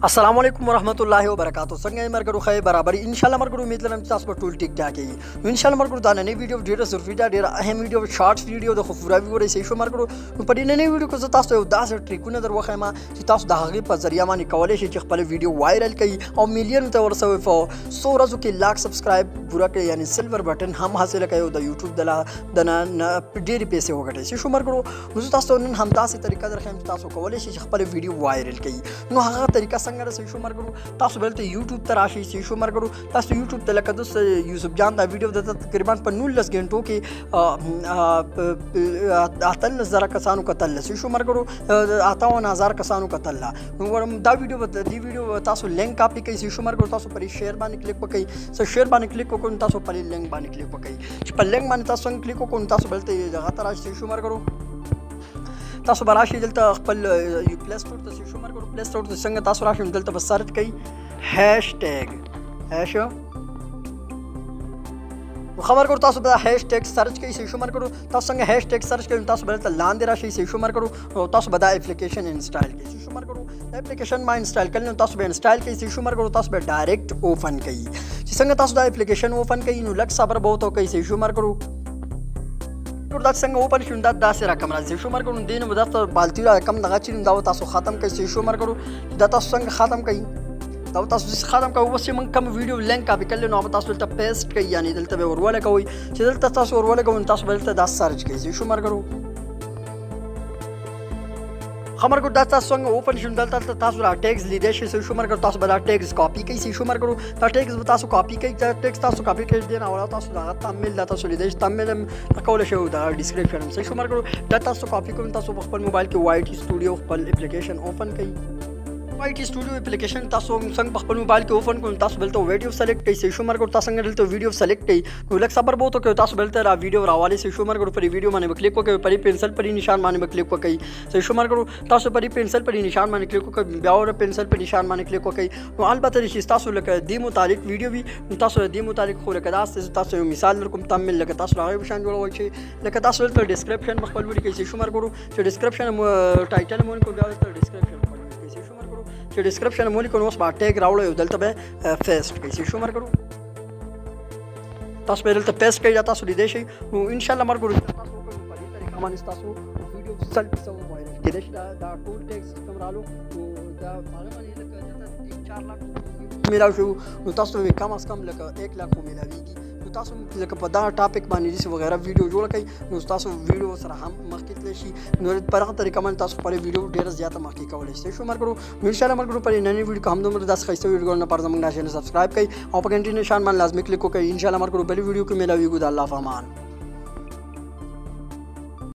अस्सलाम वालेकुम वरहमतुल्लाहि वबरकातुहू संगे मरगरु खै बराबर इंशाल्लाह मरगरु उम्मीद लम तास पर टूल टिक टाक है इंशाल्लाह मरगरु दाने नई वीडियो ढेर जरूरी ढेर अहम वीडियो शॉर्ट्स वीडियो द खफुरा वीडियो से शो मरगरु पर नई वीडियो को तास तो दास ट्रिकونه در وخه ما چې تاسو د هغه په ذریعہ باندې کولای شئ چې خپل ویډیو وایرل کړئ او میلیون ته ورسوي په 100 ورځو کې لاک سبسکرایب پورا کړئ یعنی سلور بٹن هم حاصل کړئ د یوټیوب د ډېری پیسې وګټئ شو مرګرو نو تاسو نن هم داسې طریقه درخم تاسو کولای شئ چې خپل ویډیو وایرل کړئ نو هغه طریقه څنګه رسوي شو مرګرو تاسو بلته یوټیوب ته راشئ شو مرګرو تاسو یوټیوب ته لکه دوست یوسف جان دا ویډیو د تقریبا په 19 غنټو کې 18000 کسانو کتل شو مرګرو 58000 کسانو کتل نو دا ویډیو تاسو لینک کاپی کړئ شو مرګرو تاسو پر شیر باندې کلیک وکړئ سو شیر باندې کلیک وکړئ تاسو پر لینک باندې کلیک وکړئ چې پر لینک باندې تاسو کلیک وکړئ تاسو بلته دغه تر راشئ شو مرګرو تاسو براشي دلته خپل یو پلی سٹور ته شو مرګرو پلی سٹور ته څنګه تاسو راشئ دلته بس سرچ کړئ هاشټیګ هاشو خبر کړو تاسو به هاشټیګ سرچ کړئ شو مرګرو تاسو څنګه هاشټیګ سرچ کړئ تاسو بلته لاندې راشئ شو مرګرو او تاسو به دا اپلیکیشن انسټال کړئ شو مرګرو اپلیکیشن ما انسټال کړل نو تاسو به انسټال کړئ شو مرګرو تاسو به ډایرکټ اوپن کړئ چې څنګه تاسو دا اپلیکیشن اوپن کړئ نو لک صبر به وته کوي شو مرګرو دا څنګه اوپن شون دا داسې رقم راځي شو مرګرو دین مو دا بالتی رقم دغه چې دا تاسو ختم کړئ شو مرګرو دا تاسو څنګه ختم کړئ دا تاسو ختم کوو اوس من کوم ویډیو لینک کاپی کړل نو تاسو دلته پیسټ کړئ یعنی دلته به ورواله کوئ چې دلته تاسو ورواله کوئ تاسو دلته دا سرچ کړئ شو مرګرو خبر کو دا تاسو څنګه اوپن شون دلته تاسو را ټیکس لیدې شئ شو مرګرو تاسو به دا ټیکس کاپی کړئ شو مرګرو دا ټیکس تاسو کاپی کړئ دا ټیکس تاسو کاپی کړئ دی نو تاسو دا تامل دا تاسو لیدې تامل کول شو دا ډیسکرپشن شو مرګرو دا تاسو کاپی کوئ تاسو خپل موبایل کې وای ټی سټوډیو خپل اپلیکیشن اوپن کړئ وای ټی سټوډیو اپلیکیشن تاسو څنګه خپل موبایل کې اوپن کوئ تاسو بلته ویډیو سلیکټ کړئ شو مرګرو تاسو څنګه دلته ویډیو سلیکټ کړئ نو لک صبر بوته کوي تاسو بلته را ویډیو راواله شو مرګرو پر ویډیو باندې کلیک وکړئ پر پنسل پر نشان باندې کلیک وکړئ شو مرګرو تاسو پر پنسل پر نشان باندې کلیک وکړئ بیا ور پنسل پر نشان باندې کلیک وکړئ نو البته چې تاسو لکه د متعلق ویډیو وي تاسو د متعلق خو لکه تاسو مثال لکم تامل لکه تاسو راغی بشان جوړوي چې لکه تاسو دلته ډیسکرپشن خپل وړي کې شو مرګرو چې ډیسکرپشن ټایټل مون کو بیا دلته ډیسکرپشن چې ډیسکرپشن مو لیکو نو اوس با ټیګ راوړو یو دلته به پیسټ کړئ شو مرګرو تاسو به دلته پیسټ کړئ تاسو لیدې شئ نو ان شاء الله مرګرو تاسو په دې طریقه باندې تاسو ویډیو سلفي سو وایرل کېدای دا ټول ټیکس کوم رالو نو دا هغه باندې لکه 4 लाख میلاو شو نو تاسو به کم از کم لکه 1 लाख میلاویږي نو تاسو لکه په دا ټاپک باندې چې وغیرہ ویډیو جوړ کړئ نو تاسو ویډیو سره هم مخکې تللی شي نو په هغه طریقه باندې تاسو خپل ویډیو ډېر زیاته مخکې کولی شئ شو مرګرو ان شاء الله مرګرو پر نن ویډیو کوم دومره داسې ښایسته ویډیو نه پر زموږ ناشې سبسکرایب کړئ او په غنټې نشان باندې لازمي کلیک وکړئ ان شاء الله مرګرو بل ویډیو کې میلاویږو د الله فامان